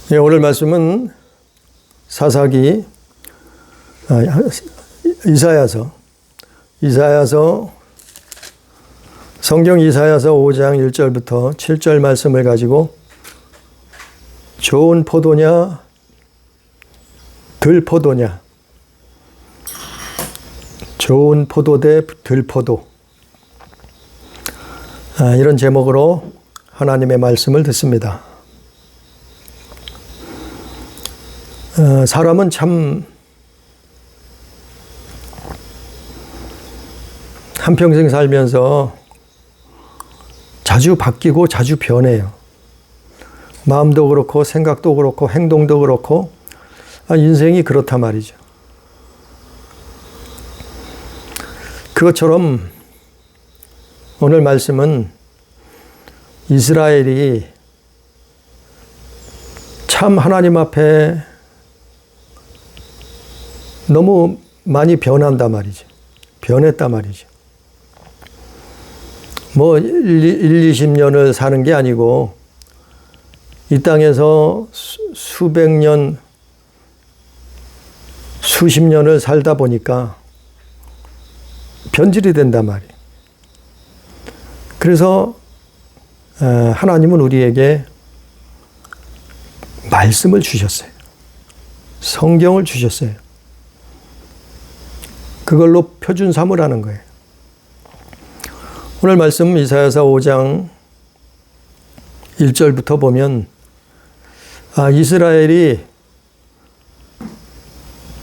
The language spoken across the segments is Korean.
네, 오늘 말씀은 사사기 이사야서 성경 이사야서 5장 1절부터 7절 말씀을 가지고 좋은 포도냐 들포도냐, 좋은 포도 대 들포도, 이런 제목으로 하나님의 말씀을 듣습니다. 사람은 참 한평생 살면서 자주 바뀌고 자주 변해요. 마음도 그렇고 생각도 그렇고 행동도 그렇고 인생이 그렇단 말이죠. 그것처럼 오늘 말씀은 이스라엘이 참 하나님 앞에 너무 많이 변한단 말이죠. 변했단 말이죠. 뭐 20년을 사는 게 아니고 이 땅에서 수백 년, 수십 년을 살다 보니까 변질이 된단 말이에요. 그래서 하나님은 우리에게 말씀을 주셨어요. 성경을 주셨어요. 그걸로 표준 삼으라는 거예요. 오늘 말씀 이사야서 5장 1절부터 보면 이스라엘이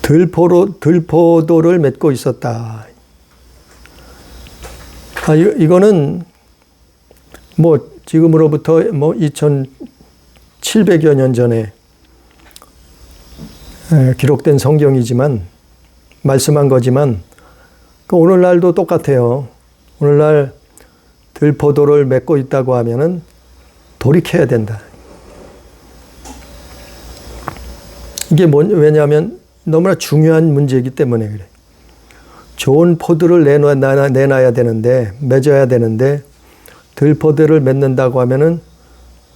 들포도를 맺고 있었다. 이거는 뭐 지금으로부터 뭐 2700여 년 전에 기록된 성경이지만 말씀한 거지만 오늘날도 똑같아요. 오늘날 들포도를 맺고 있다고 하면은 돌이켜야 된다. 이게 왜냐하면 너무나 중요한 문제이기 때문에 그래. 좋은 포도를 내놔야 되는데, 맺어야 되는데 들포도를 맺는다고 하면은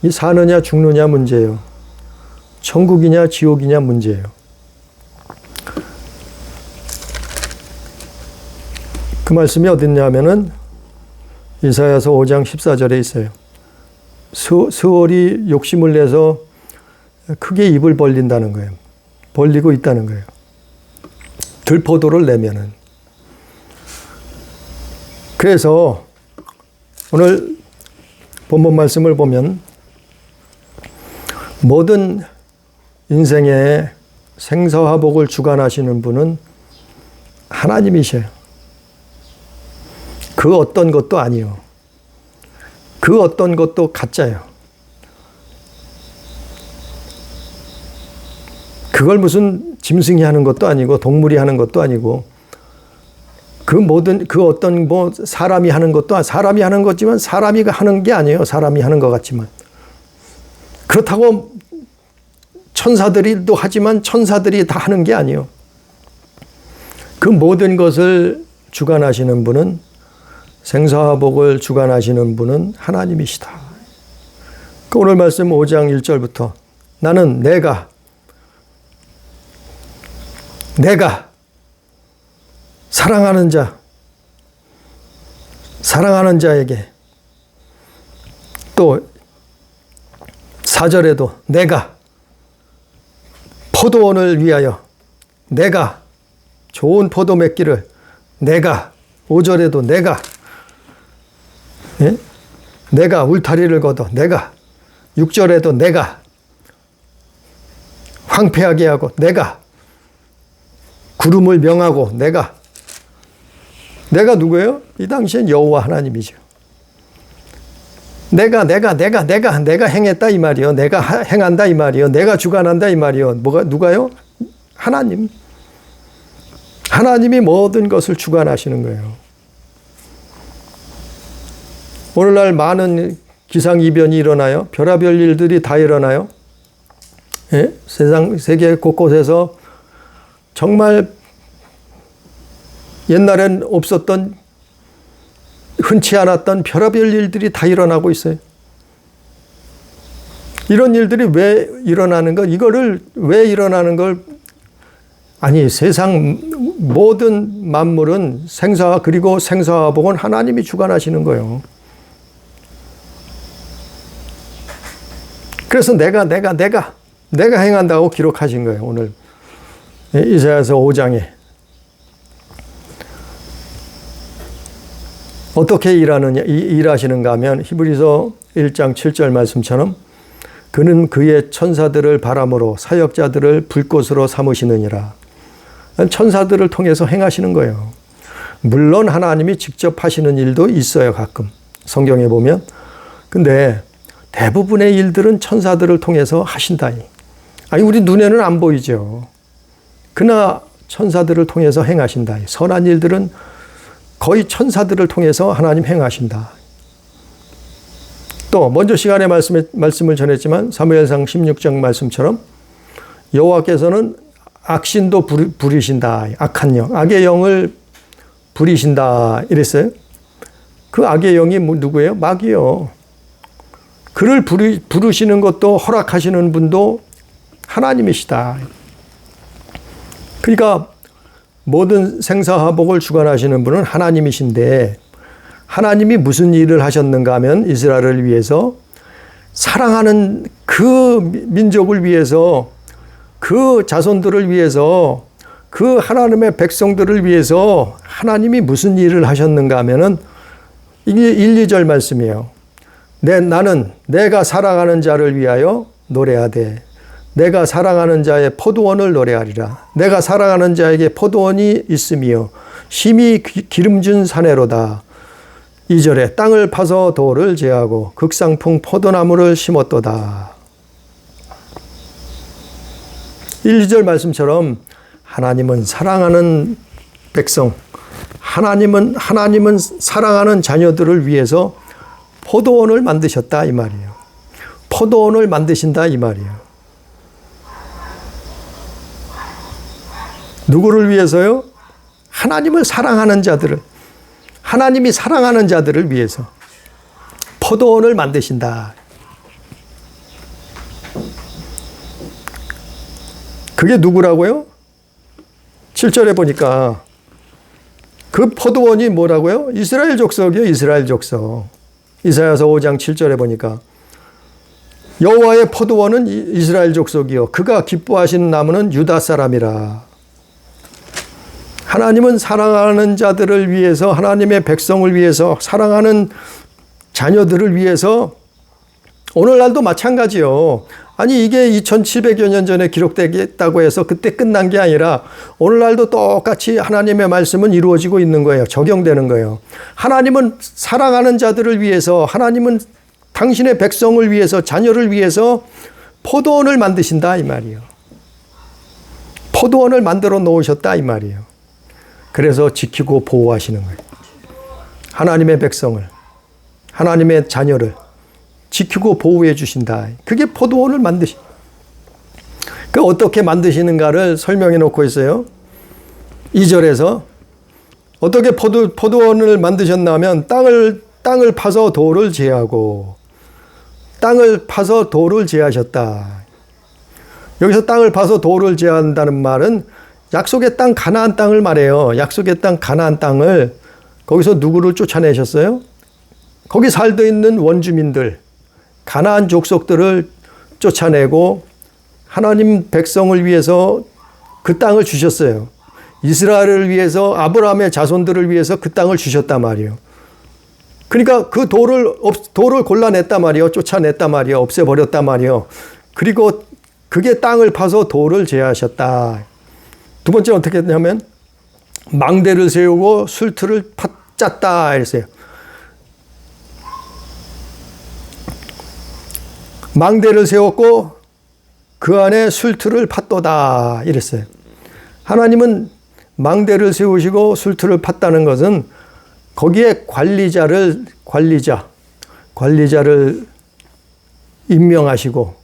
이 사느냐 죽느냐 문제예요. 천국이냐 지옥이냐 문제예요. 그 말씀이 어딨냐면은 이사야서 5장 14절에 있어요. 스월이 욕심을 내서 크게 입을 벌린다는 거예요. 벌리고 있다는 거예요. 들포도를 내면은. 그래서 오늘 본문 말씀을 보면 모든 인생의 생사화복을 주관하시는 분은 하나님이셔요. 그 어떤 것도 아니요. 그 어떤 것도 가짜예요. 그걸 무슨 짐승이 하는 것도 아니고 동물이 하는 것도 아니고 그 어떤 뭐 사람이 하는 것도 사람이 하는 거지만 사람이 하는 게 아니에요. 사람이 하는 것 같지만. 그렇다고 천사들이도 하지만 천사들이 다 하는 게 아니에요. 그 모든 것을 주관하시는 분은 생사화복을 주관하시는 분은 하나님이시다. 오늘 말씀 5장 1절부터 나는 내가 사랑하는 자에게 또 4절에도 내가 포도원을 위하여 내가 좋은 포도 맺기를 내가 5절에도 내가 울타리를 걷어 내가 6절에도 내가 황폐하게 하고 내가 구름을 명하고 내가 누구예요? 이 당시엔 여호와 하나님이죠. 내가 행했다 이 말이요. 내가 행한다 이 말이요. 내가 주관한다 이 말이요. 누가요? 하나님. 하나님이 모든 것을 주관하시는 거예요. 오늘날 많은 기상이변이 일어나요. 별의별 일들이 다 일어나요. 세계 곳곳에서 정말 옛날엔 없었던 흔치 않았던 별의별 일들이 다 일어나고 있어요. 이런 일들이 왜 일어나는 것, 이거를 왜 일어나는 걸, 아니, 세상 모든 만물은 생사와, 그리고 생사와 복은 하나님이 주관하시는 거예요. 그래서 내가 행한다고 기록하신 거예요. 오늘 이사야서 5장에. 어떻게 일하시는가 하면 히브리서 1장 7절 말씀처럼 그는 그의 천사들을 바람으로 사역자들을 불꽃으로 삼으시느니라. 천사들을 통해서 행하시는 거예요. 물론 하나님이 직접 하시는 일도 있어요, 가끔. 성경에 보면. 근데 대부분의 일들은 천사들을 통해서 하신다니. 아니, 우리 눈에는 안 보이죠. 그러나 천사들을 통해서 행하신다. 선한 일들은 거의 천사들을 통해서 하나님 행하신다. 또 먼저 시간에 말씀을 전했지만 사무엘상 16장 말씀처럼 여호와께서는 악신도 부리신다. 악한 영, 악의 영을 부리신다 이랬어요. 그 악의 영이 누구예요? 마귀요. 그를 부르시는 것도 허락하시는 분도 하나님이시다. 그러니까 모든 생사화복을 주관하시는 분은 하나님이신데 하나님이 무슨 일을 하셨는가 하면 이스라엘을 위해서 사랑하는 그 민족을 위해서 그 자손들을 위해서 그 하나님의 백성들을 위해서 하나님이 무슨 일을 하셨는가 하면은 이게 1, 2절 말씀이에요. 나는 내가 사랑하는 자를 위하여 노래하되 내가 사랑하는 자의 포도원을 노래하리라. 내가 사랑하는 자에게 포도원이 있으며 심히 기름진 사내로다. 2절에 땅을 파서 돌을 제하고 극상풍 포도나무를 심었도다. 1, 2절 말씀처럼 하나님은 사랑하는 백성, 하나님은 사랑하는 자녀들을 위해서 포도원을 만드셨다 이 말이에요. 포도원을 만드신다 이 말이에요. 누구를 위해서요? 하나님을 사랑하는 자들을, 하나님이 사랑하는 자들을 위해서 포도원을 만드신다. 그게 누구라고요? 7절에 보니까 그 포도원이 뭐라고요? 이스라엘 족속이요. 이스라엘 족속. 이사야서 5장 7절에 보니까 여호와의 포도원은 이스라엘 족속이요. 그가 기뻐하시는 나무는 유다 사람이라. 하나님은 사랑하는 자들을 위해서, 하나님의 백성을 위해서, 사랑하는 자녀들을 위해서 오늘날도 마찬가지요. 아니 이게 2700여 년 전에 기록되겠다고 해서 그때 끝난 게 아니라 오늘날도 똑같이 하나님의 말씀은 이루어지고 있는 거예요. 적용되는 거예요. 하나님은 사랑하는 자들을 위해서, 하나님은 당신의 백성을 위해서, 자녀를 위해서 포도원을 만드신다 이 말이에요. 포도원을 만들어 놓으셨다 이 말이에요. 그래서 지키고 보호하시는 거예요. 하나님의 백성을, 하나님의 자녀를 지키고 보호해 주신다. 그게 포도원을 그 어떻게 만드시는가를 설명해 놓고 있어요. 2절에서 어떻게 포도원을 만드셨냐면 땅을 파서 돌을 제하고, 땅을 파서 돌을 제하셨다. 여기서 땅을 파서 돌을 제한다는 말은 약속의 땅 가나안 땅을 말해요. 약속의 땅 가나안 땅을 거기서 누구를 쫓아내셨어요? 거기 살고 있는 원주민들, 가나안 족속들을 쫓아내고 하나님 백성을 위해서 그 땅을 주셨어요. 이스라엘을 위해서, 아브라함의 자손들을 위해서 그 땅을 주셨단 말이에요. 그러니까 그 돌을 골라냈단 말이에요. 쫓아냈단 말이에요. 없애버렸단 말이에요. 그리고 그게 땅을 파서 돌을 제하셨다. 두 번째 어떻게 했냐면 망대를 세우고 술틀을 짰다 이랬어요. 망대를 세웠고 그 안에 술틀을 팠도다 이랬어요. 하나님은 망대를 세우시고 술틀을 팠다는 것은 거기에 관리자를 임명하시고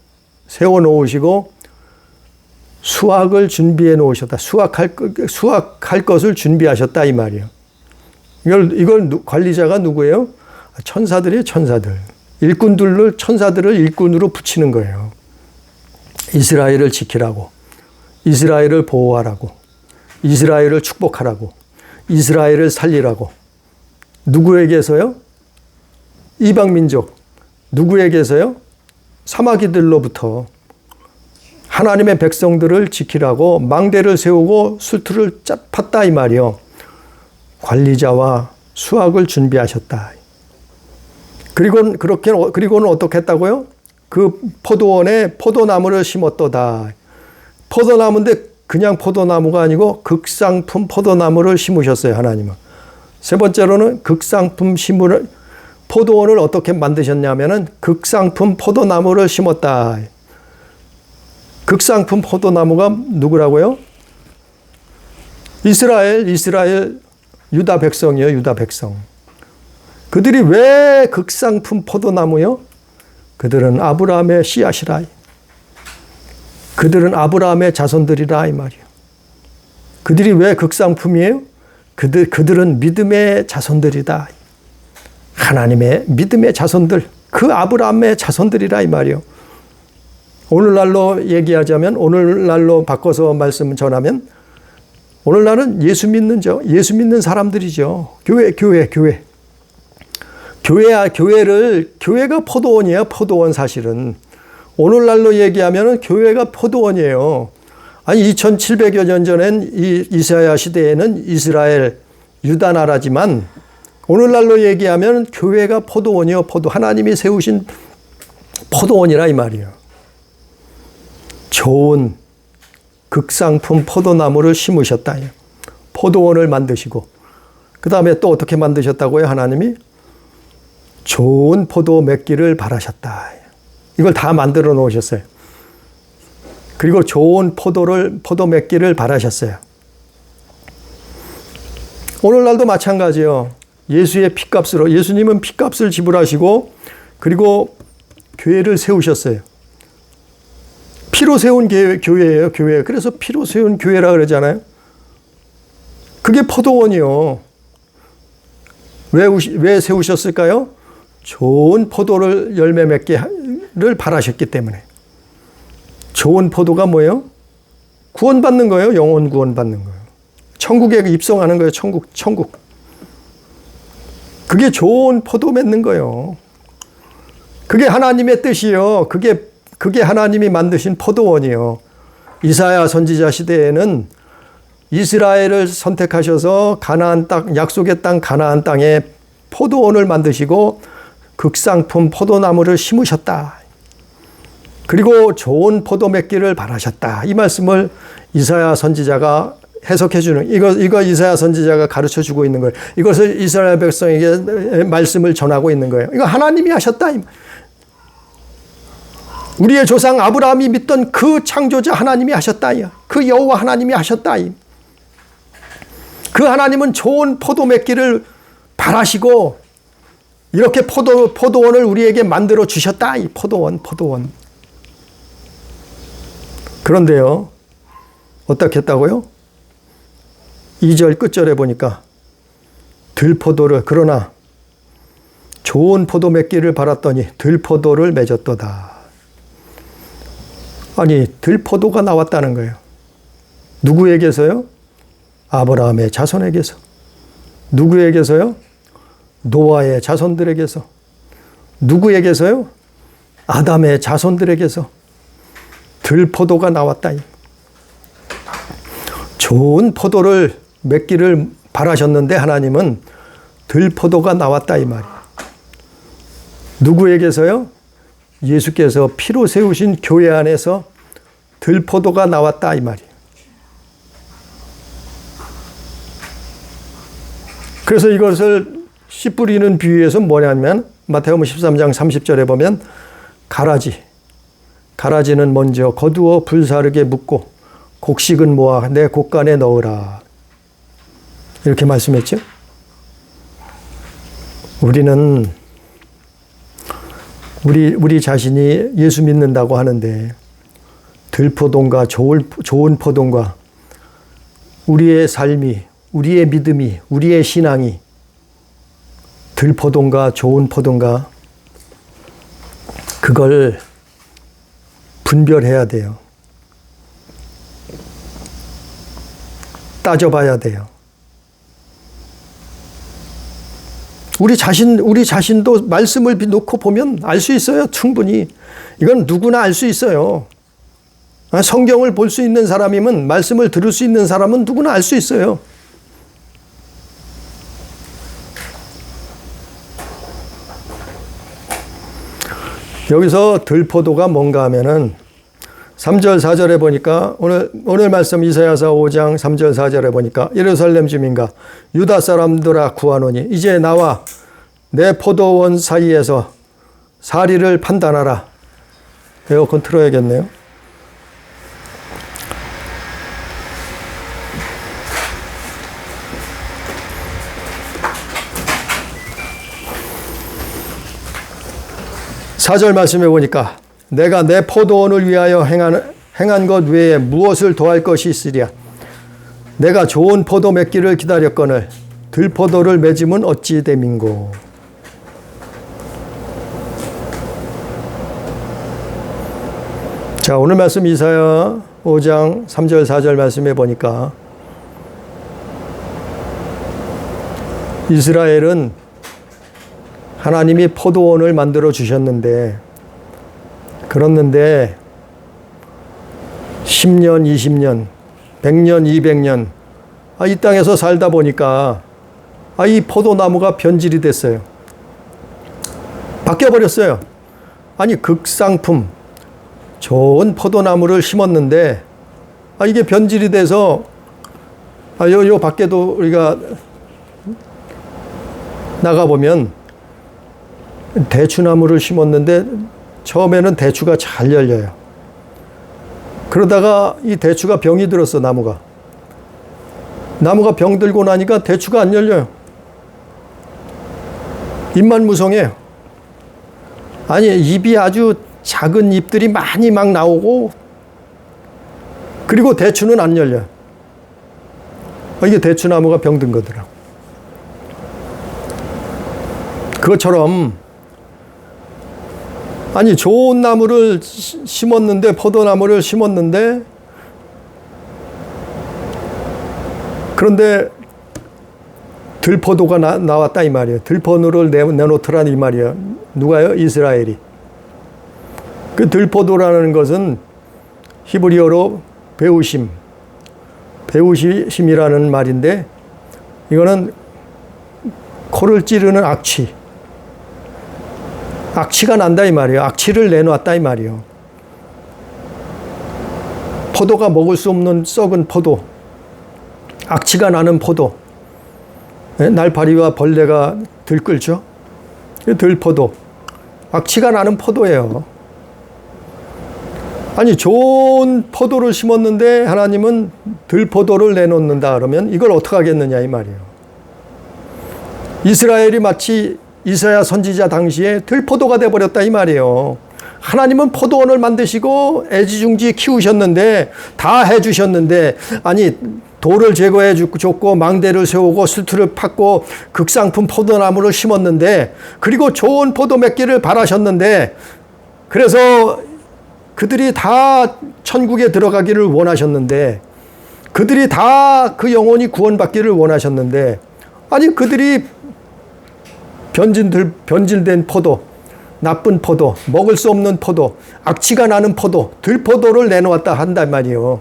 세워놓으시고 수확을 준비해 놓으셨다. 수확할 것을 준비하셨다 이 말이에요. 이걸 관리자가 누구예요? 천사들이에요. 천사들. 일꾼들을 천사들을 일꾼으로 붙이는 거예요. 이스라엘을 지키라고, 이스라엘을 보호하라고, 이스라엘을 축복하라고, 이스라엘을 살리라고. 누구에게서요? 이방민족. 누구에게서요? 사마귀들로부터. 하나님의 백성들을 지키라고 망대를 세우고 수틀을 팠다 이 말이요. 관리자와 수학을 준비하셨다. 그리고는 어떻게 했다고요? 그 포도원에 포도나무를 심었도다. 포도나무인데 그냥 포도나무가 아니고 극상품 포도나무를 심으셨어요, 하나님은. 세 번째로는 극상품 포도원을 어떻게 만드셨냐면은 극상품 포도나무를 심었다. 극상품 포도나무가 누구라고요? 이스라엘, 유다 백성이요, 유다 백성. 그들이 왜 극상품 포도나무요? 그들은 아브라함의 씨앗이라. 그들은 아브라함의 자손들이라 이 말이에요. 그들이 왜 극상품이에요? 그들은 믿음의 자손들이다. 하나님의 믿음의 자손들, 그 아브라함의 자손들이라 이 말이에요. 오늘날로 얘기하자면, 오늘날로 바꿔서 말씀 전하면, 오늘날은 예수 믿는 사람들이죠. 교회가 포도원이에요. 포도원 사실은. 오늘날로 얘기하면 교회가 포도원이에요. 아니 2700여 년 전엔 이 이사야 시대에는 이스라엘 유다 나라지만 오늘날로 얘기하면 교회가 포도원이요. 하나님이 세우신 포도원이라 이 말이에요. 좋은 극상품 포도나무를 심으셨다. 포도원을 만드시고 그 다음에 또 어떻게 만드셨다고요? 하나님이 좋은 포도 맺기를 바라셨다. 이걸 다 만들어 놓으셨어요. 그리고 좋은 포도 맺기를 바라셨어요. 오늘날도 마찬가지예요. 예수님은 핏값을 지불하시고 그리고 교회를 세우셨어요. 피로 세운 교회예요, 교회. 그래서 피로 세운 교회라 그러잖아요. 그게 포도원이요. 왜 세우셨을까요? 좋은 포도를 열매 맺기를 바라셨기 때문에. 좋은 포도가 뭐예요? 구원받는 거예요. 영혼 구원받는 거예요. 천국에 입성하는 거예요. 천국. 그게 좋은 포도 맺는 거예요. 그게 하나님의 뜻이요. 그게 하나님이 만드신 포도원이요. 이사야 선지자 시대에는 이스라엘을 선택하셔서 가나안 땅, 약속의 땅 가나안 땅에 포도원을 만드시고 극상품 포도나무를 심으셨다. 그리고 좋은 포도 맺기를 바라셨다. 이 말씀을 이사야 선지자가 해석해 주는, 이거 이사야 선지자가 가르쳐 주고 있는 거예요. 이것을 이스라엘 백성에게 말씀을 전하고 있는 거예요. 이거 하나님이 하셨다. 우리의 조상 아브라함이 믿던 그 창조자 하나님이 하셨다. 그 여호와 하나님이 하셨다. 그 하나님은 좋은 포도 맺기를 바라시고 이렇게 포도원을 우리에게 만들어 주셨다. 이 포도원. 그런데요, 어떻게 했다고요? 2절 끝절에 보니까 그러나 좋은 포도 맺기를 바랐더니 들포도를 맺었도다. 아니, 들포도가 나왔다는 거예요. 누구에게서요? 아브라함의 자손에게서. 누구에게서요? 노아의 자손들에게서. 누구에게서요? 아담의 자손들에게서. 들포도가 나왔다. 좋은 포도를 맺기를 바라셨는데 하나님은 들포도가 나왔다 이 말이에요. 누구에게서요? 예수께서 피로 세우신 교회 안에서 들포도가 나왔다 이 말이에요. 그래서 이것을 씨 뿌리는 비유에서 뭐냐면 마태복음 13장 30절에 보면 가라지는 먼저 거두어 불사르게 묻고 곡식은 모아 내 곡간에 넣으라. 이렇게 말씀했죠. 우리는 우리 자신이 예수 믿는다고 하는데 들포동과 좋은 포동과 우리의 삶이, 우리의 믿음이, 우리의 신앙이 들포동과 좋은 포동과 그걸 분별해야 돼요. 따져봐야 돼요. 우리 자신도 말씀을 놓고 보면 알 수 있어요. 충분히. 이건 누구나 알 수 있어요. 성경을 볼 수 있는 사람이면, 말씀을 들을 수 있는 사람은 누구나 알 수 있어요. 여기서 들포도가 뭔가 하면은 3절 4절에 보니까 오늘 말씀 이사야서 5장 3절 4절에 보니까 예루살렘 주민과 유다 사람들아 구하노니 이제 나와 내 포도원 사이에서 사리를 판단하라. 에어컨 틀어야겠네요. 사절 말씀해 보니까 내가 내 포도원을 위하여 행한 것 외에 무엇을 더할 것이 있으랴. 내가 좋은 포도 맺기를 기다렸거늘 들포도를 맺음은 어찌 됨인고. 자, 오늘 말씀 이사야 5장 3절 4절 말씀해 보니까 이스라엘은 하나님이 포도원을 만들어 주셨는데, 그렇는데 10년, 20년, 100년, 200년 이 땅에서 살다 보니까 이 포도나무가 변질이 됐어요. 바뀌어버렸어요. 아니 극상품 좋은 포도나무를 심었는데 이게 변질이 돼서 요 밖에도 우리가 나가보면 대추나무를 심었는데 처음에는 대추가 잘 열려요. 그러다가 이 대추가 병이 들었어. 나무가 병들고 나니까 대추가 안 열려요. 잎만 무성해요. 아니 잎이 아주 작은 잎들이 많이 막 나오고, 그리고 대추는 안 열려요. 이게 대추나무가 병든 거더라고. 그것처럼 아니 좋은 나무를 심었는데, 포도나무를 심었는데, 그런데 들포도가 나왔다 이 말이에요. 들포도를 내놓더라 이 말이에요. 누가요? 이스라엘이. 그 들포도라는 것은 히브리어로 배우심이라는 말인데, 이거는 코를 찌르는 악취가 난다 이 말이에요. 악취를 내놓았다 이 말이에요. 포도가 먹을 수 없는 썩은 포도, 악취가 나는 포도, 날파리와 벌레가 들끓죠. 들포도, 악취가 나는 포도예요. 아니 좋은 포도를 심었는데 하나님은 들포도를 내놓는다 그러면 이걸 어떻게 하겠느냐 이 말이에요. 이스라엘이 마치 이사야 선지자 당시에 들포도가 돼버렸다 이 말이에요. 하나님은 포도원을 만드시고 애지중지 키우셨는데, 다 해주셨는데, 아니 돌을 제거해 줬고 망대를 세우고 수틀을 팠고 극상품 포도나무를 심었는데, 그리고 좋은 포도 맺기를 바라셨는데, 그래서 그들이 다 천국에 들어가기를 원하셨는데, 그들이 다 그 영혼이 구원받기를 원하셨는데, 아니 그들이 변질된 포도, 나쁜 포도, 먹을 수 없는 포도, 악취가 나는 포도, 들포도를 내놓았다 한단 말이에요.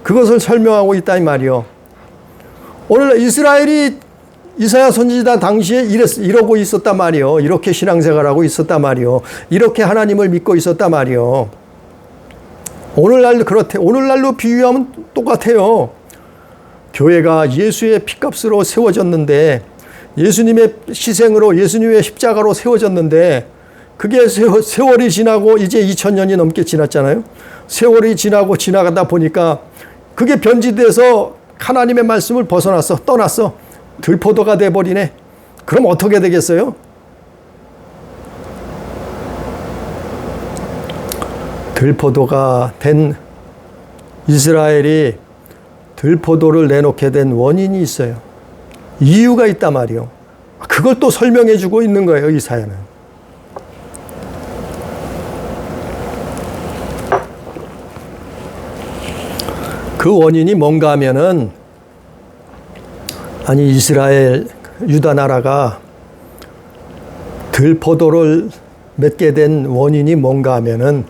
그것을 설명하고 있다 이 말이에요. 오늘 이스라엘이 이사야 선지자 당시에 이러고 있었단 말이에요. 이렇게 신앙생활하고 있었단 말이에요. 이렇게 하나님을 믿고 있었단 말이에요. 오늘날 그렇대. 오늘날로 비유하면 똑같아요. 교회가 예수의 피값으로 세워졌는데, 예수님의 희생으로, 예수님의 십자가로 세워졌는데, 그게 세월이 지나고 이제 2000년이 넘게 지났잖아요. 세월이 지나가다 보니까 그게 변질돼서 하나님의 말씀을 벗어났어. 떠났어. 들포도가 돼버리네. 그럼 어떻게 되겠어요? 들포도가 된 이스라엘이 들포도를 내놓게 된 원인이 있어요. 이유가 있단 말이요. 그걸 또 설명해 주고 있는 거예요, 이사야는. 그 원인이 뭔가 하면은, 아니 이스라엘 유다 나라가 들포도를 맺게 된 원인이 뭔가 하면은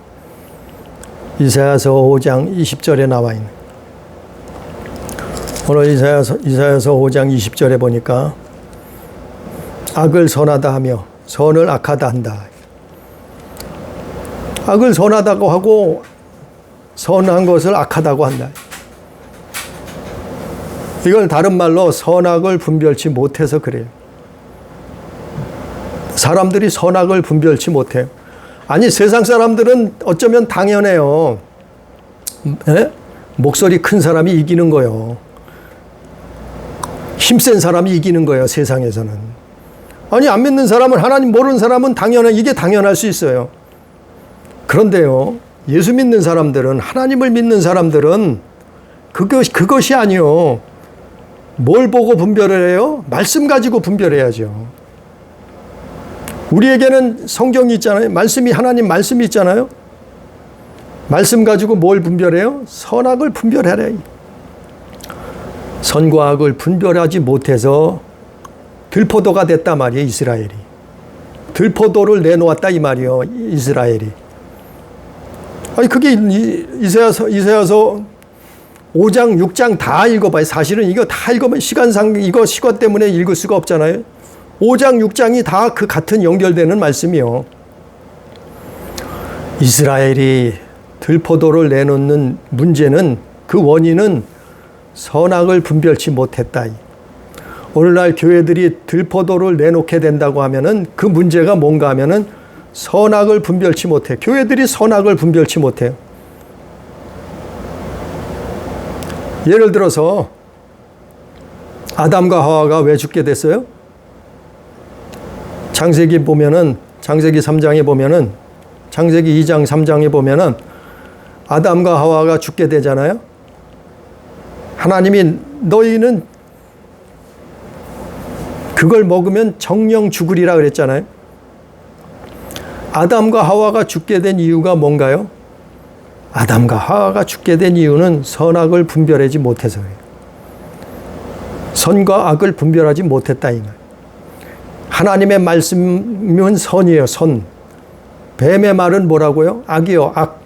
이사야서 5장 20절에 나와 있는, 오늘 이사야서 5장 20절에 보니까 악을 선하다 하며 선을 악하다 한다. 악을 선하다고 하고 선한 것을 악하다고 한다. 이걸 다른 말로 선악을 분별치 못해서 그래요. 사람들이 선악을 분별치 못해요. 아니 세상 사람들은 어쩌면 당연해요. 에? 목소리 큰 사람이 이기는 거예요. 힘센 사람이 이기는 거예요, 세상에서는. 아니 안 믿는 사람은, 하나님 모르는 사람은 이게 당연할 수 있어요. 그런데요, 예수 믿는 사람들은, 하나님을 믿는 사람들은 그것이 아니요. 뭘 보고 분별을 해요? 말씀 가지고 분별해야죠. 우리에게는 성경이 있잖아요. 하나님 말씀이 있잖아요. 말씀 가지고 뭘 분별해요? 선악을 분별하라. 선과 악을 분별하지 못해서 들포도가 됐단 말이에요, 이스라엘이. 들포도를 내놓았다 이 말이에요, 이스라엘이. 아니 그게 이사야서 5장, 6장 다 읽어봐요. 사실은 이거 다 읽으면 시간 때문에 읽을 수가 없잖아요. 5장, 6장이 다 그 같은 연결되는 말씀이요. 이스라엘이 들포도를 내놓는 문제는, 그 원인은 선악을 분별치 못했다. 오늘날 교회들이 들포도를 내놓게 된다고 하면은 그 문제가 뭔가 하면은 선악을 분별치 못해. 교회들이 선악을 분별치 못해요. 예를 들어서 아담과 하와가 왜 죽게 됐어요? 창세기 3장에 보면은, 창세기 2장 3장에 보면은 아담과 하와가 죽게 되잖아요. 하나님이 너희는 그걸 먹으면 정령 죽으리라 그랬잖아요. 아담과 하와가 죽게 된 이유가 뭔가요? 아담과 하와가 죽게 된 이유는 선악을 분별하지 못해서 그래요. 선과 악을 분별하지 못했다 이 말. 하나님의 말씀은 선이에요, 선. 뱀의 말은 뭐라고요? 악이요, 악.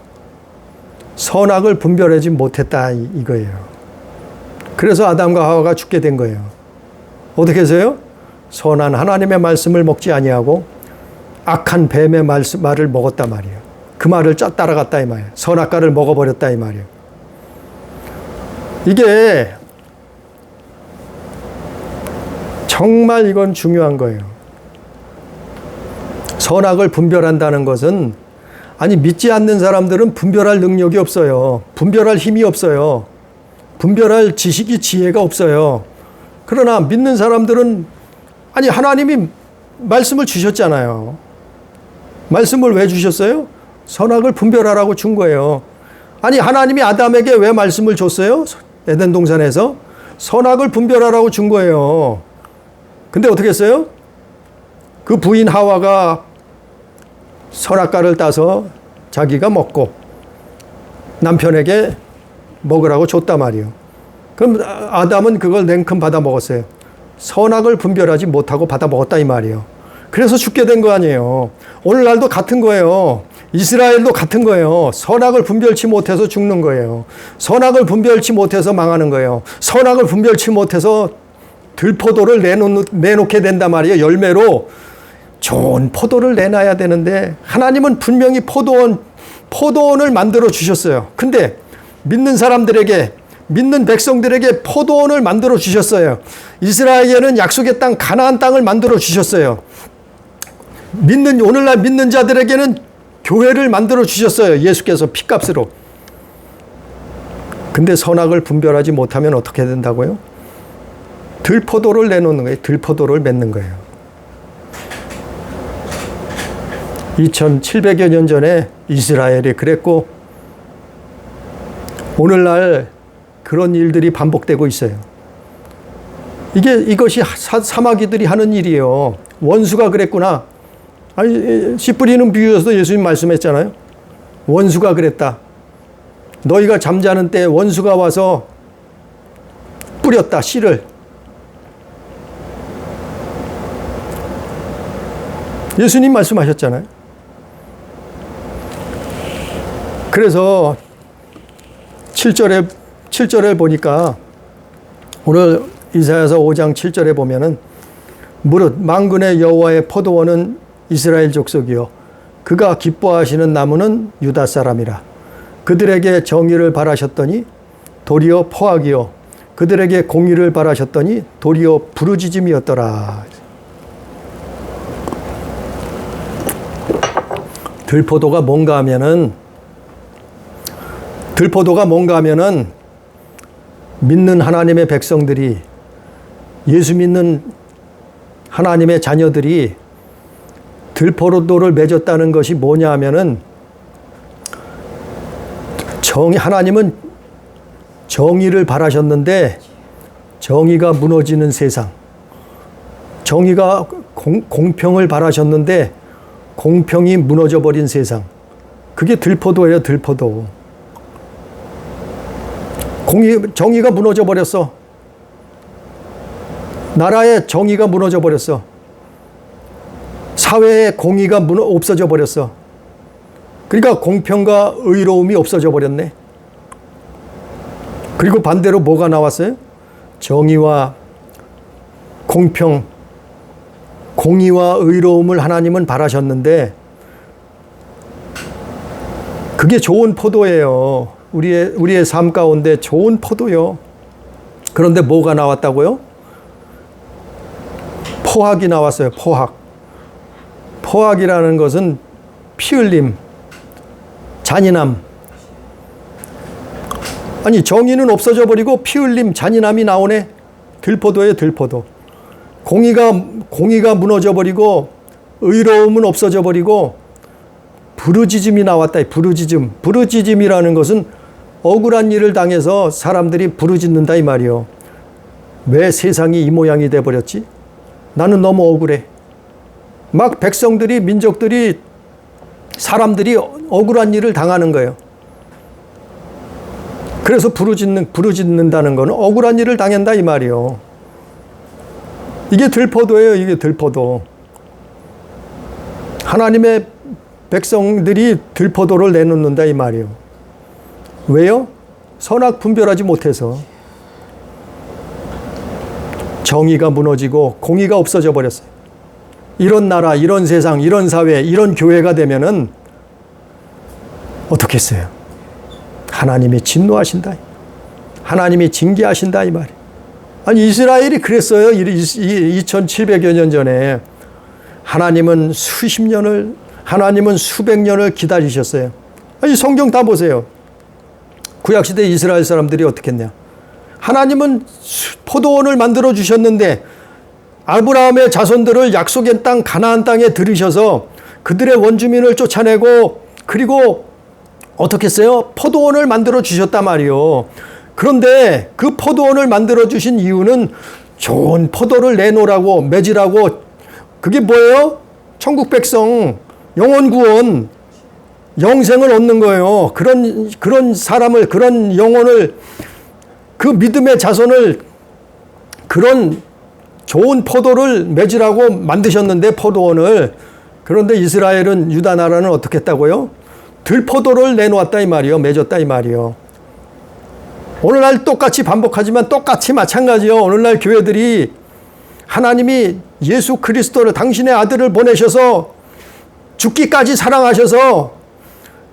선악을 분별하지 못했다 이거예요. 그래서 아담과 하와가 죽게 된 거예요. 어떻게 해서요? 선한 하나님의 말씀을 먹지 아니하고 악한 뱀의 말을 먹었단 말이에요. 그 말을 따라갔다 이 말이에요. 선악과를 먹어버렸다 이 말이에요. 이게 정말 이건 중요한 거예요. 선악을 분별한다는 것은, 아니 믿지 않는 사람들은 분별할 능력이 없어요. 분별할 힘이 없어요. 분별할 지식이, 지혜가 없어요. 그러나 믿는 사람들은, 아니 하나님이 말씀을 주셨잖아요. 말씀을 왜 주셨어요? 선악을 분별하라고 준 거예요. 아니 하나님이 아담에게 왜 말씀을 줬어요? 에덴 동산에서 선악을 분별하라고 준 거예요. 근데 어떻게 했어요? 그 부인 하와가 선악과를 따서 자기가 먹고 남편에게 먹으라고 줬단 말이에요. 그럼 아담은 그걸 냉큼 받아 먹었어요. 선악을 분별하지 못하고 받아 먹었다 이 말이에요. 그래서 죽게 된 거 아니에요. 오늘날도 같은 거예요. 이스라엘도 같은 거예요. 선악을 분별치 못해서 죽는 거예요. 선악을 분별치 못해서 망하는 거예요. 선악을 분별치 못해서 들포도를 내놓게 된단 말이에요. 열매로 좋은 포도를 내놔야 되는데, 하나님은 분명히 포도원을 만들어 주셨어요. 근데 믿는 사람들에게, 믿는 백성들에게 포도원을 만들어 주셨어요. 이스라엘에는 약속의 땅, 가나안 땅을 만들어 주셨어요. 오늘날 믿는 자들에게는 교회를 만들어 주셨어요. 예수께서 피값으로. 근데 선악을 분별하지 못하면 어떻게 된다고요? 들포도를 내놓는 거예요. 들포도를 맺는 거예요. 2700여 년 전에 이스라엘이 그랬고, 오늘날 그런 일들이 반복되고 있어요. 이것이 사마귀들이 하는 일이에요. 원수가 그랬구나. 아니, 씨 뿌리는 비유에서도 예수님 말씀했잖아요. 원수가 그랬다. 너희가 잠자는 때 원수가 와서 뿌렸다, 씨를. 예수님 말씀하셨잖아요. 그래서 7절에 보니까 오늘 이사야서 5장 7절에 보면은 무릇 만군의 여호와의 포도원은 이스라엘 족속이요 그가 기뻐하시는 나무는 유다 사람이라. 그들에게 정의를 바라셨더니 도리어 포악이요 그들에게 공의를 바라셨더니 도리어 부르짖음이었더라. 들포도가 뭔가 하면은 믿는 하나님의 백성들이, 예수 믿는 하나님의 자녀들이 들포도를 맺었다는 것이 뭐냐 하면은 하나님은 정의를 바라셨는데 정의가 무너지는 세상, 정의가 공평을 바라셨는데 공평이 무너져 버린 세상, 그게 들포도예요. 들포도. 정의가 무너져 버렸어. 나라의 정의가 무너져 버렸어. 사회의 공의가 없어져 버렸어. 그러니까 공평과 의로움이 없어져 버렸네. 그리고 반대로 뭐가 나왔어요? 정의와 공평, 공의와 의로움을 하나님은 바라셨는데 그게 좋은 포도예요. 우리의 삶 가운데 좋은 포도요. 그런데 뭐가 나왔다고요? 포악이 나왔어요. 포악. 포악이라는 것은 피 흘림, 잔인함. 아니, 정의는 없어져 버리고 피 흘림, 잔인함이 나오네. 들포도예요, 들포도. 공의가 무너져 버리고 의로움은 없어져 버리고 부르짖음이 나왔다. 부르짖음. 부르짖음이라는 것은 억울한 일을 당해서 사람들이 부르짖는다 이 말이요. 왜 세상이 이 모양이 돼 버렸지? 나는 너무 억울해. 막 백성들이, 민족들이, 사람들이 억울한 일을 당하는 거예요. 그래서 부르짖는다는 것은 억울한 일을 당한다 이 말이요. 이게 들포도예요. 이게 들포도. 하나님의 백성들이 들포도를 내놓는다 이 말이요. 왜요? 선악 분별하지 못해서. 정의가 무너지고 공의가 없어져 버렸어요. 이런 나라, 이런 세상, 이런 사회, 이런 교회가 되면은 어떻게 했어요? 하나님이 진노하신다. 하나님이 징계하신다 이 말이에요. 아니, 이스라엘이 그랬어요. 2700여 년 전에. 하나님은 하나님은 수백 년을 기다리셨어요. 아니, 성경 다 보세요. 구약시대 이스라엘 사람들이 어떻게 했냐. 하나님은 포도원을 만들어 주셨는데 아브라함의 자손들을 약속의 땅 가나안 땅에 들이셔서 그들의 원주민을 쫓아내고 그리고 어떻게 했어요? 포도원을 만들어 주셨단 말이요. 그런데 그 포도원을 만들어 주신 이유는 좋은 포도를 내놓으라고, 맺으라고. 그게 뭐예요? 천국 백성, 영혼 구원, 영생을 얻는 거예요. 그런 사람을, 그런 영혼을, 그 믿음의 자손을 그런 좋은 포도를 맺으라고 만드셨는데, 포도원을. 그런데 이스라엘은, 유다 나라는 어떻게 했다고요? 들포도를 내놓았다 이 말이요. 맺었다 이 말이요. 오늘날 똑같이 반복하지만 똑같이 마찬가지요. 오늘날 교회들이 하나님이 예수 그리스도를, 당신의 아들을 보내셔서 죽기까지 사랑하셔서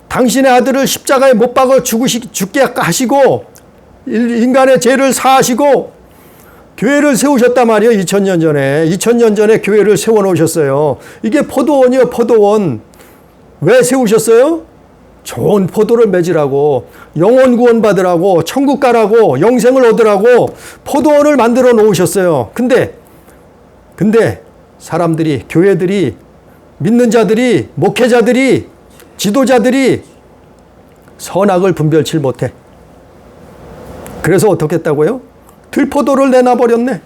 당신의 아들을 십자가에 못 박아 죽게 하시고 인간의 죄를 사하시고 교회를 세우셨단 말이에요. 2000년 전에. 2000년 전에 교회를 세워놓으셨어요. 이게 포도원이요. 포도원. 왜 세우셨어요? 좋은 포도를 맺으라고, 영혼 구원 받으라고, 천국 가라고, 영생을 얻으라고 포도원을 만들어 놓으셨어요. 근데 사람들이, 교회들이, 믿는 자들이, 목회자들이, 지도자들이 선악을 분별치 못해. 그래서 어떻게 했다고요? 들포도를 내놔버렸네.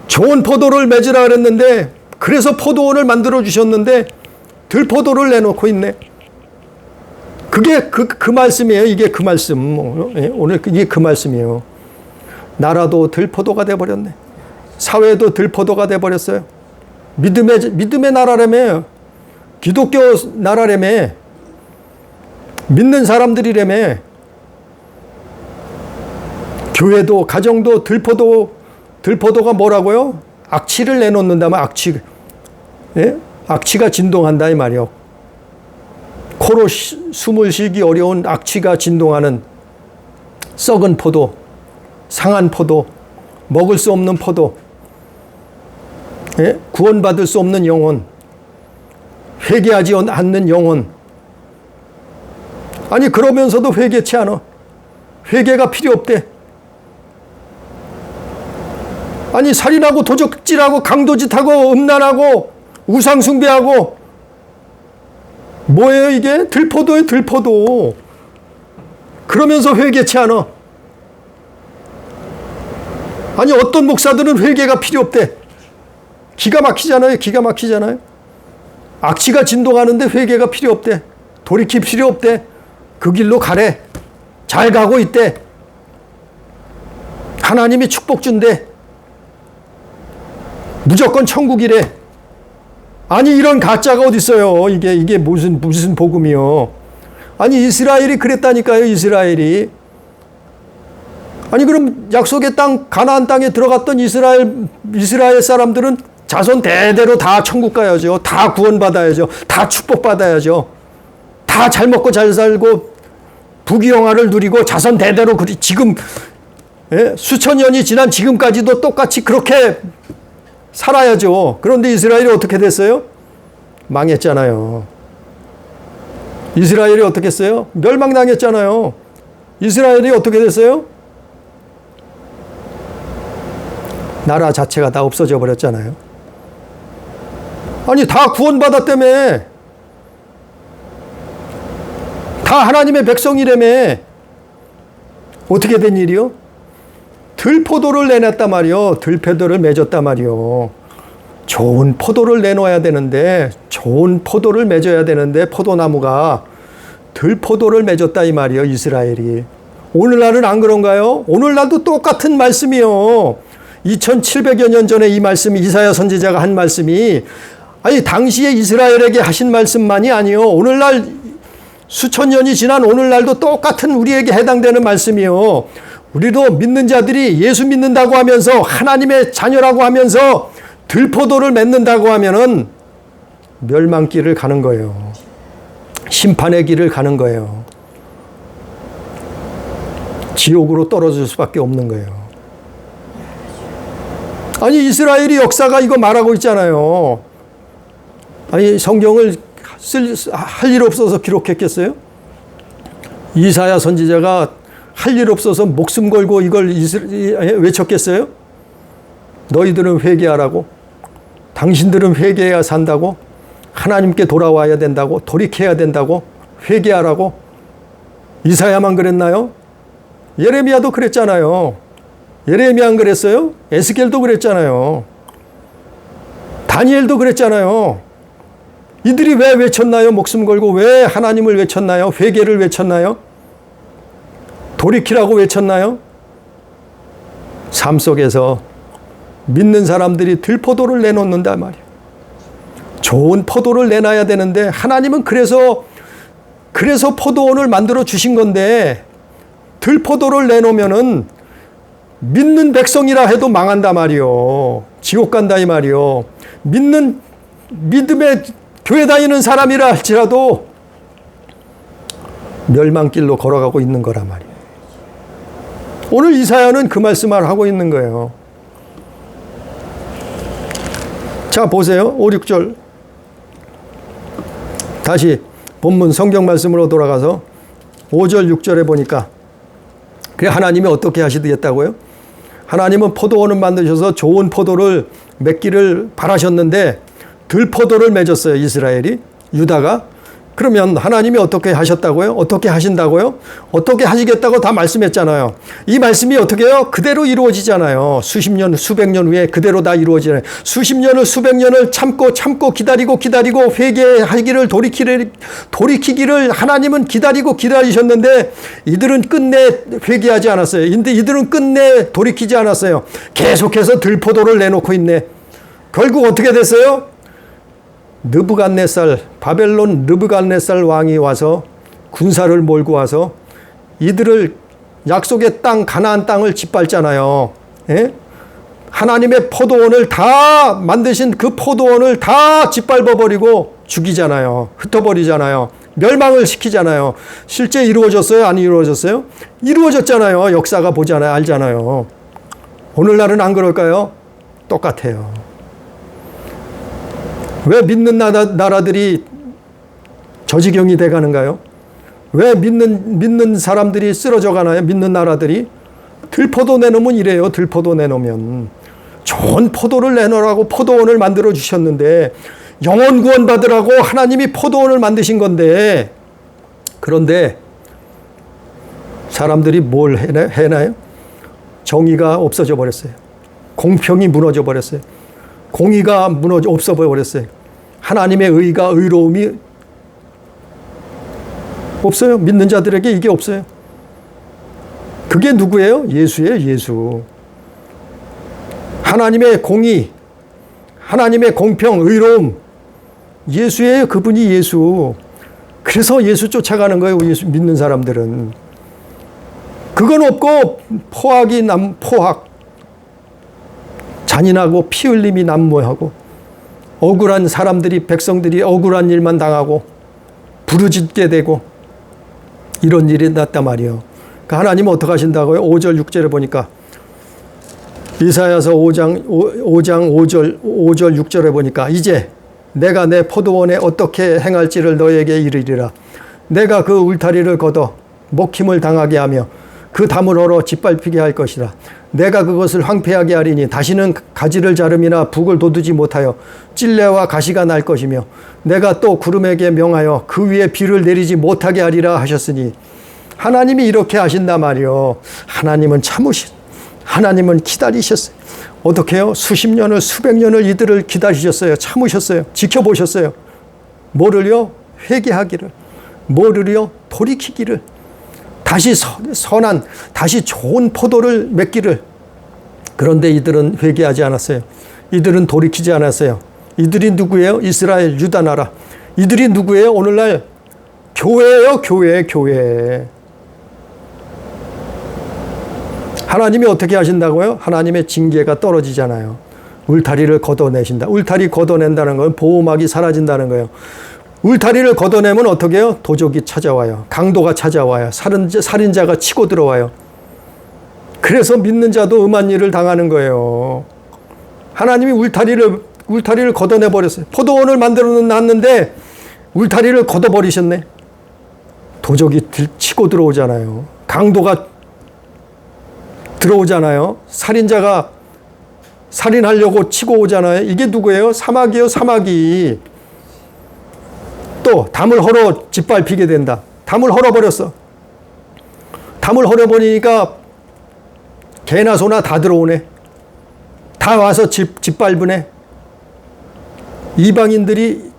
좋은 포도를 맺으라 그랬는데, 그래서 포도원을 만들어 주셨는데 들포도를 내놓고 있네. 그게 그 말씀이에요. 이게 그 말씀. 오늘 이게 그 말씀이에요. 나라도 들포도가 돼버렸네. 사회도 들포도가 돼버렸어요. 믿음의 나라라며, 기독교 나라라며, 믿는 사람들이라며, 교회도 가정도 들포도가 뭐라고요? 악취를 내놓는다면 악취, 예? 악취가 진동한다 이 말이요. 코로 숨을 쉬기 어려운 악취가 진동하는 썩은 포도, 상한 포도, 먹을 수 없는 포도, 예? 구원받을 수 없는 영혼, 회개하지 않는 영혼. 아니 그러면서도 회개치 않아. 회개가 필요 없대. 아니 살인하고 도적질하고 강도짓하고 음란하고 우상숭배하고 뭐예요 이게? 들포도예요 들포도. 그러면서 회개치 않아. 아니 어떤 목사들은 회개가 필요 없대. 기가 막히잖아요. 기가 막히잖아요. 악취가 진동하는데 회개가 필요 없대. 돌이킬 필요 없대. 그 길로 가래. 잘 가고 있대. 하나님이 축복 준대. 무조건 천국이래. 아니 이런 가짜가 어디 있어요. 이게 무슨 복음이요. 아니 이스라엘이 그랬다니까요. 이스라엘이. 아니 그럼 약속의 땅 가나안 땅에 들어갔던 이스라엘 사람들은 자손 대대로 다 천국 가야죠. 다 구원받아야죠. 다 축복받아야죠. 다 잘 먹고 잘 살고 부귀영화를 누리고 자손 대대로 지금 수천 년이 지난 지금까지도 똑같이 그렇게 살아야죠. 그런데 이스라엘이 어떻게 됐어요? 망했잖아요. 이스라엘이 어떻게 했어요? 멸망당했잖아요. 이스라엘이 어떻게 됐어요? 나라 자체가 다 없어져 버렸잖아요. 아니 다 구원받았다며. 다 하나님의 백성이라며. 어떻게 된 일이요? 들포도를 내놨단 말이요. 들포도를 맺었단 말이요. 좋은 포도를 내놓아야 되는데, 좋은 포도를 맺어야 되는데 포도나무가 들포도를 맺었다 이 말이요. 이스라엘이. 오늘날은 안 그런가요? 오늘날도 똑같은 말씀이요. 2700여 년 전에 이 말씀이 이사야 선지자가 한 말씀이 아니 당시에 이스라엘에게 하신 말씀만이 아니요. 오늘날 수천 년이 지난 오늘날도 똑같은 우리에게 해당되는 말씀이요. 우리도 믿는 자들이 예수 믿는다고 하면서 하나님의 자녀라고 하면서 들포도를 맺는다고 하면은 멸망길을 가는 거예요. 심판의 길을 가는 거예요. 지옥으로 떨어질 수밖에 없는 거예요. 아니 이스라엘이 역사가 이거 말하고 있잖아요. 아니 성경을 할 일 없어서 기록했겠어요? 이사야 선지자가 할 일 없어서 목숨 걸고 이걸 외쳤겠어요? 너희들은 회개하라고. 당신들은 회개해야 산다고. 하나님께 돌아와야 된다고. 돌이켜야 된다고. 회개하라고. 이사야만 그랬나요? 예레미야도 그랬잖아요. 예레미야 안 그랬어요? 에스겔도 그랬잖아요. 다니엘도 그랬잖아요. 이들이 왜 외쳤나요? 목숨 걸고 왜 하나님을 외쳤나요? 회개를 외쳤나요? 돌이키라고 외쳤나요? 삶 속에서 믿는 사람들이 들포도를 내놓는단 말이에요. 좋은 포도를 내놔야 되는데 하나님은 그래서 포도원을 만들어 주신 건데 들포도를 내놓으면은 믿는 백성이라 해도 망한다 말이요. 지옥 간다 이 말이요. 믿음의 교회 다니는 사람이라 할지라도 멸망길로 걸어가고 있는 거란 말이에요. 오늘 이사야는 그 말씀을 하고 있는 거예요. 자 보세요. 5, 6절 다시 본문 성경 말씀으로 돌아가서 5절 6절에 보니까 그래 하나님이 어떻게 하시겠다고요? 하나님은 포도원을 만드셔서 좋은 포도를 맺기를 바라셨는데 들포도를 맺었어요. 이스라엘이 유다가. 그러면 하나님이 어떻게 하셨다고요? 어떻게 하신다고요? 어떻게 하시겠다고 다 말씀했잖아요. 이 말씀이 어떻게 해요? 그대로 이루어지잖아요. 수십 년, 수백 년 후에 그대로 다 이루어지잖아요. 수십 년을, 수백 년을 참고 기다리고 회개하기를 돌이키기를 하나님은 기다리셨는데 이들은 끝내 회개하지 않았어요. 이들은 끝내 돌이키지 않았어요. 계속해서 들포도를 내놓고 있네. 결국 어떻게 됐어요? 바벨론 느부갓네살 왕이 와서 군사를 몰고 와서 이들을 약속의 땅, 가나안 땅을 짓밟잖아요. 예? 하나님의 포도원을 다 만드신 그 포도원을 다 짓밟아버리고 죽이잖아요. 흩어버리잖아요. 멸망을 시키잖아요. 실제 이루어졌어요? 안 이루어졌어요? 이루어졌잖아요. 역사가 보잖아요. 알잖아요. 오늘날은 안 그럴까요? 똑같아요. 왜 믿는 나라들이 저지경이 돼가는가요? 왜 믿는 사람들이 쓰러져 가나요? 믿는 나라들이? 들포도 내놓으면 이래요. 들포도 내놓으면. 좋은 포도를 내놓으라고 포도원을 만들어 주셨는데 영혼 구원 받으라고 하나님이 포도원을 만드신 건데 그런데 사람들이 뭘 해나요? 정의가 없어져 버렸어요. 공평이 무너져 버렸어요. 공의가 없어 버렸어요. 하나님의 의로움이 없어요. 믿는 자들에게 이게 없어요. 그게 누구예요? 예수예요. 예수. 하나님의 공의, 하나님의 공평, 의로움. 예수예요. 그분이 예수. 그래서 예수 쫓아가는 거예요. 예수 믿는 사람들은. 그건 없고 포악. 잔인하고 피 흘림이 난무하고 억울한 사람들이 백성들이 억울한 일만 당하고 부르짖게 되고 이런 일이 났단 말이에요. 그러니까 하나님은 어떻게 하신다고요? 5절 6절에 보니까 이사야서 5장 5절 6절에 보니까 이제 내가 내 포도원에 어떻게 행할지를 너에게 이르리라. 내가 그 울타리를 걷어 먹힘을 당하게 하며 그 담을 얼어 짓밟히게 할 것이라. 내가 그것을 황폐하게 하리니 다시는 가지를 자름이나 북을 돋우지 못하여 찔레와 가시가 날 것이며 내가 또 구름에게 명하여 그 위에 비를 내리지 못하게 하리라 하셨으니 하나님이 이렇게 하신단 말이요. 하나님은 기다리셨어요. 어떻게 해요? 수십 년을 수백 년을 이들을 기다리셨어요. 참으셨어요. 지켜보셨어요. 뭐를요? 회개하기를. 뭐를요? 돌이키기를. 다시 다시 좋은 포도를 맺기를. 그런데 이들은 회개하지 않았어요. 이들은 돌이키지 않았어요. 이들이 누구예요? 이스라엘, 유다 나라. 이들이 누구예요? 오늘날 교회예요. 교회. 하나님이 어떻게 하신다고요? 하나님의 징계가 떨어지잖아요. 울타리를 걷어내신다. 울타리 걷어낸다는 건 보호막이 사라진다는 거예요. 울타리를 걷어내면 어떻게 해요? 도적이 찾아와요. 강도가 찾아와요. 살인자가 치고 들어와요. 그래서 믿는 자도 음한 일을 당하는 거예요. 하나님이 울타리를 걷어내버렸어요. 포도원을 만들어 놨는데 울타리를 걷어버리셨네. 도적이 치고 들어오잖아요. 강도가 들어오잖아요. 살인자가 살인하려고 치고 오잖아요. 이게 누구예요? 사마귀예요. 사마귀. 또 담을 헐어 짓밟히게 된다. 담을 헐어버렸어. 담을 헐어버리니까 개나 소나 다 들어오네. 다 와서 짓밟으네. 이방인들이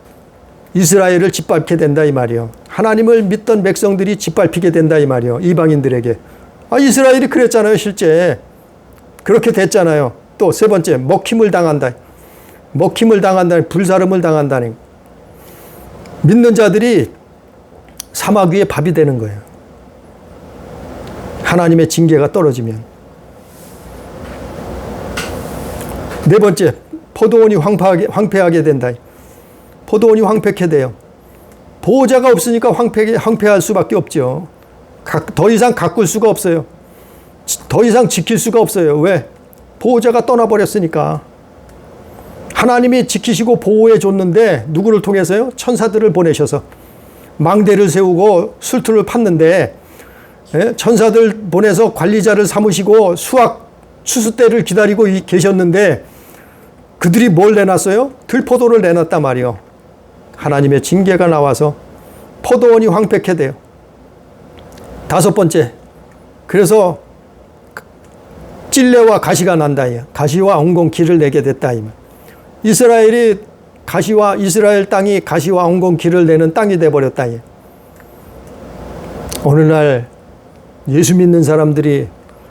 이스라엘을 짓밟게 된다 이 말이요. 하나님을 믿던 백성들이 짓밟히게 된다 이 말이요. 이방인들에게. 이스라엘이 그랬잖아요. 실제 그렇게 됐잖아요. 또 세 번째 먹힘을 당한다. 불사름을 당한다는. 믿는 자들이 사막 위에 밥이 되는 거예요. 하나님의 징계가 떨어지면. 네 번째, 포도원이 황폐하게 된다. 포도원이 황폐케 돼요. 보호자가 없으니까 황폐할 수밖에 없죠. 더 이상 가꿀 수가 없어요. 더 이상 지킬 수가 없어요. 왜? 보호자가 떠나버렸으니까. 하나님이 지키시고 보호해 줬는데 누구를 통해서요? 천사들을 보내셔서 망대를 세우고 술틀을 팠는데 천사들 보내서 관리자를 삼으시고 추수 때를 기다리고 계셨는데 그들이 뭘 내놨어요? 들포도를 내놨단 말이요. 하나님의 징계가 나와서 포도원이 황폐케 돼요. 다섯 번째, 그래서 찔레와 가시가 난다. 가시와 엉겅퀴를 내게 됐다. 이스라엘 땅이 가시와 엉겅퀴를 내는 땅이 돼버렸다. 어느 날 예수 믿는 사람들이,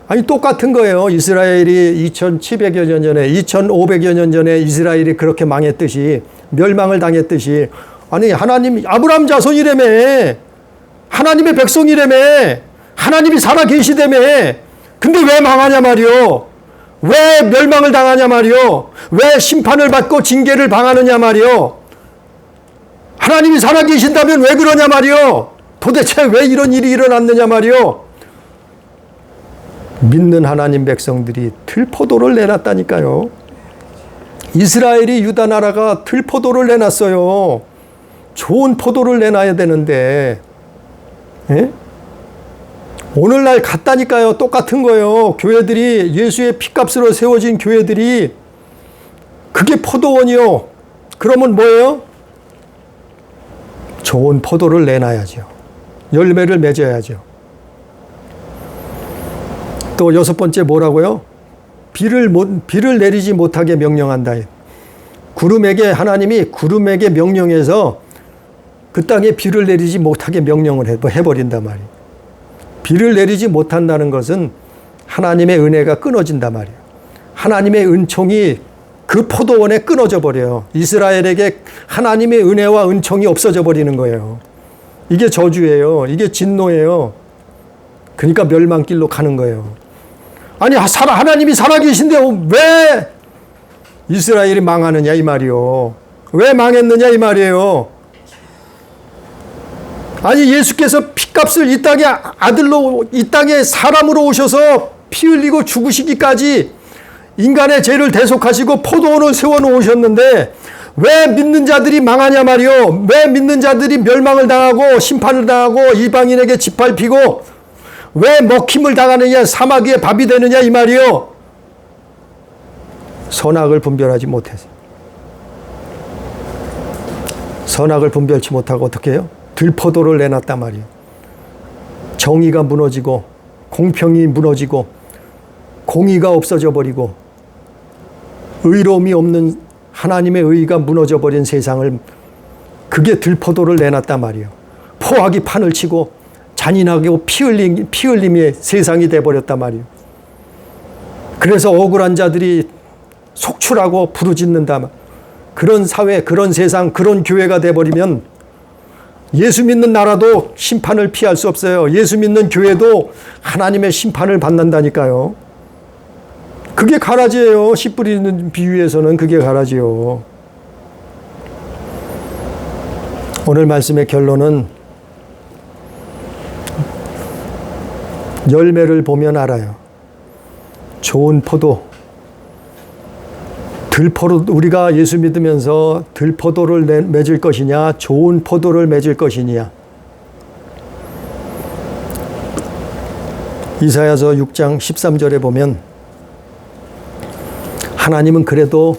아니 똑같은 거예요. 이스라엘이 2700여 년 전에, 2500여 년 전에 이스라엘이 그렇게 망했듯이, 멸망을 당했듯이, 아니 하나님 아브라함 자손이라며, 하나님의 백성이라며, 하나님이 살아계시다며, 근데 왜 망하냐 말이요? 왜 멸망을 당하냐 말이요? 왜 심판을 받고 징계를 당하느냐 말이요? 하나님이 살아계신다면 왜 그러냐 말이요? 도대체 왜 이런 일이 일어났느냐 말이요? 믿는 하나님 백성들이 들포도를 내놨다니까요. 이스라엘이 유다 나라가 들포도를 내놨어요. 좋은 포도를 내놔야 되는데, 예? 오늘날 같다니까요. 똑같은 거예요. 교회들이, 예수의 피값으로 세워진 교회들이, 그게 포도원이요. 그러면 뭐예요? 좋은 포도를 내놔야죠. 열매를 맺어야죠. 또 여섯 번째 뭐라고요? 비를 내리지 못하게 명령한다. 하나님이 구름에게 명령해서 그 땅에 비를 내리지 못하게 명령을 해버린단 말이에요. 비를 내리지 못한다는 것은 하나님의 은혜가 끊어진단 말이에요. 하나님의 은총이 그 포도원에 끊어져 버려요. 이스라엘에게 하나님의 은혜와 은총이 없어져 버리는 거예요. 이게 저주예요. 이게 진노예요. 그러니까 멸망길로 가는 거예요. 아니 하나님이 살아계신데 왜 이스라엘이 망하느냐 이 말이요. 왜 망했느냐 이 말이에요. 아니 예수께서 피값을 이 땅에 아들로, 이 땅에 사람으로 오셔서 피 흘리고 죽으시기까지 인간의 죄를 대속하시고 포도원을 세워놓으셨는데 왜 믿는 자들이 망하냐 말이요. 왜 믿는 자들이 멸망을 당하고 심판을 당하고 이방인에게 짓밟히고 왜 먹힘을 당하느냐, 사막 위에 밥이 되느냐 이 말이요. 선악을 분별하지 못해서. 선악을 분별치 못하고 어떻게 해요? 들포도를 내놨단 말이에요. 정의가 무너지고 공평이 무너지고 공의가 없어져 버리고 의로움이 없는 하나님의 의의가 무너져 버린 세상을, 그게 들포도를 내놨단 말이에요. 포악이 판을 치고 잔인하고 피 흘림의 세상이 돼버렸단 말이에요. 그래서 억울한 자들이 속출하고 부르짖는다. 그런 사회, 그런 세상, 그런 교회가 돼버리면 예수 믿는 나라도 심판을 피할 수 없어요. 예수 믿는 교회도 하나님의 심판을 받는다니까요. 그게 가라지예요. 씨 뿌리는 비유에서는 그게 가라지요. 오늘 말씀의 결론은 열매를 보면 알아요. 좋은 포도, 우리가 예수 믿으면서 들포도를 맺을 것이냐, 좋은 포도를 맺을 것이냐. 이사야서 6장 13절에 보면 하나님은 그래도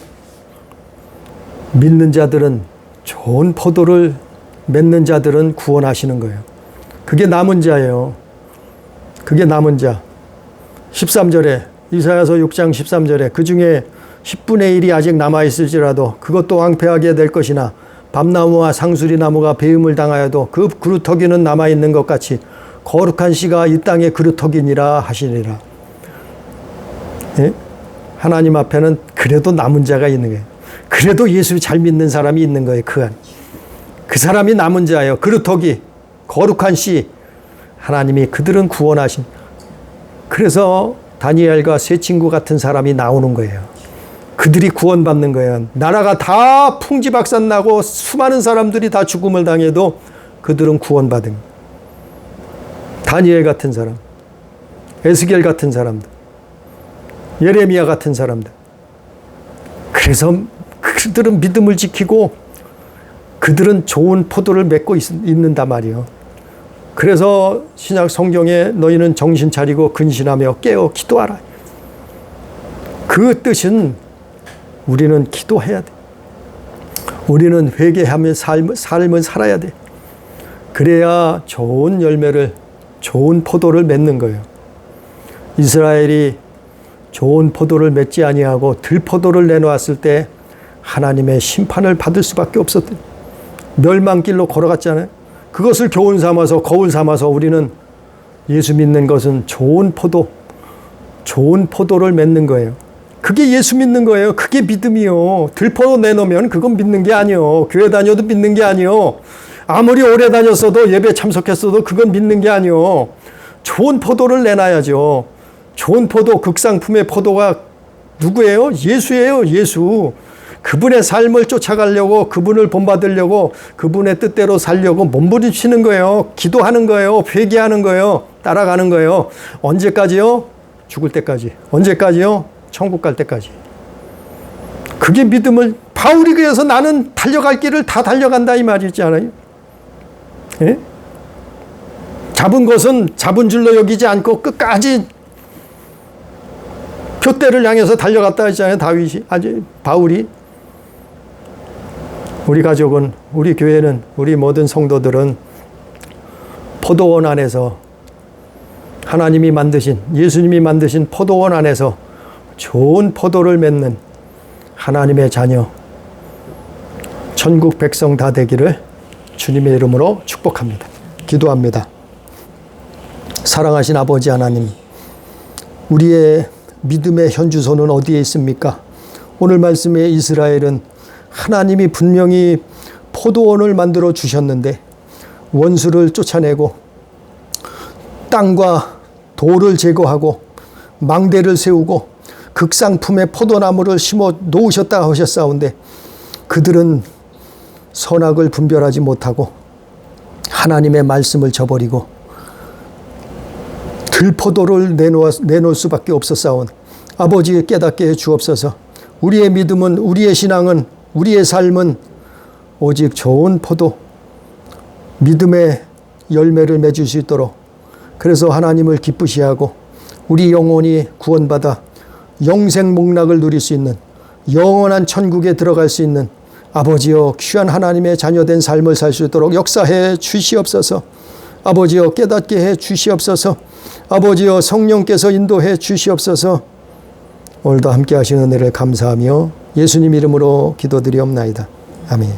믿는 자들은, 좋은 포도를 맺는 자들은 구원하시는 거예요. 그게 남은 자예요. 그게 남은 자. 13절에, 이사야서 6장 13절에 그 중에 10분의 1이 아직 남아있을지라도 그것도 황폐하게 될 것이나 밤나무와 상수리나무가 배임을 당하여도 그 그루터기는 남아있는 것 같이 거룩한 씨가 이 땅에 그루터기니라 하시니라. 예? 하나님 앞에는 그래도 남은 자가 있는 거예요. 그래도 예수 잘 믿는 사람이 있는 거예요. 그 사람이 남은 자예요. 그루터기, 거룩한 씨. 하나님이 그들은 구원하신. 그래서 다니엘과 세 친구 같은 사람이 나오는 거예요. 그들이 구원받는 거예요. 나라가 다 풍지박산나고 수많은 사람들이 다 죽음을 당해도 그들은 구원받은. 다니엘 같은 사람, 에스겔 같은 사람들, 예레미야 같은 사람들. 그래서 그들은 믿음을 지키고 그들은 좋은 포도를 맺고 있는단 말이에요. 그래서 신약 성경에 너희는 정신 차리고 근신하며 깨어 기도하라. 그 뜻은 우리는 기도해야 돼. 우리는 회개하며 삶을 살아야 돼. 그래야 좋은 열매를, 좋은 포도를 맺는 거예요. 이스라엘이 좋은 포도를 맺지 아니하고 들포도를 내놓았을 때 하나님의 심판을 받을 수밖에 없었대요. 멸망길로 걸어갔잖아요. 그것을 교훈 삼아서, 거울 삼아서 우리는 예수 믿는 것은 좋은 포도, 좋은 포도를 맺는 거예요. 그게 예수 믿는 거예요. 그게 믿음이요. 들포도 내놓으면 그건 믿는 게 아니요. 교회 다녀도 믿는 게 아니요. 아무리 오래 다녔어도, 예배 참석했어도 그건 믿는 게 아니요. 좋은 포도를 내놔야죠. 좋은 포도, 극상품의 포도가 누구예요? 예수예요. 예수. 그분의 삶을 쫓아가려고, 그분을 본받으려고, 그분의 뜻대로 살려고 몸부림치는 거예요. 기도하는 거예요. 회개하는 거예요. 따라가는 거예요. 언제까지요? 죽을 때까지. 언제까지요? 천국 갈 때까지. 그게 믿음을, 바울이 그래서 나는 달려갈 길을 다 달려간다 이 말이 있지 않아요? 예? 잡은 것은 잡은 줄로 여기지 않고 끝까지 표대를 향해서 달려갔다 했잖아요. 다윗이, 바울이. 우리 가족은, 우리 교회는, 우리 모든 성도들은 포도원 안에서, 하나님이 만드신, 예수님이 만드신 포도원 안에서 좋은 포도를 맺는 하나님의 자녀, 천국 백성 다 되기를 주님의 이름으로 축복합니다. 기도합니다. 사랑하신 아버지 하나님, 우리의 믿음의 현주소는 어디에 있습니까? 오늘 말씀에 이스라엘은 하나님이 분명히 포도원을 만들어 주셨는데 원수를 쫓아내고 땅과 돌을 제거하고 망대를 세우고 극상품의 포도나무를 심어 놓으셨다 하셨사온데 그들은 선악을 분별하지 못하고 하나님의 말씀을 저버리고 들포도를 내놓을 수밖에 없었사온 아버지 깨닫게 해 주옵소서. 우리의 믿음은, 우리의 신앙은, 우리의 삶은 오직 좋은 포도, 믿음의 열매를 맺을 수 있도록, 그래서 하나님을 기쁘시하고 우리 영혼이 구원받아 영생 목락을 누릴 수 있는, 영원한 천국에 들어갈 수 있는 아버지여 귀한 하나님의 자녀된 삶을 살 수 있도록 역사해 주시옵소서. 아버지여 깨닫게 해 주시옵소서. 아버지여 성령께서 인도해 주시옵소서. 오늘도 함께 하시는 은혜를 감사하며 예수님 이름으로 기도드리옵나이다. 아멘.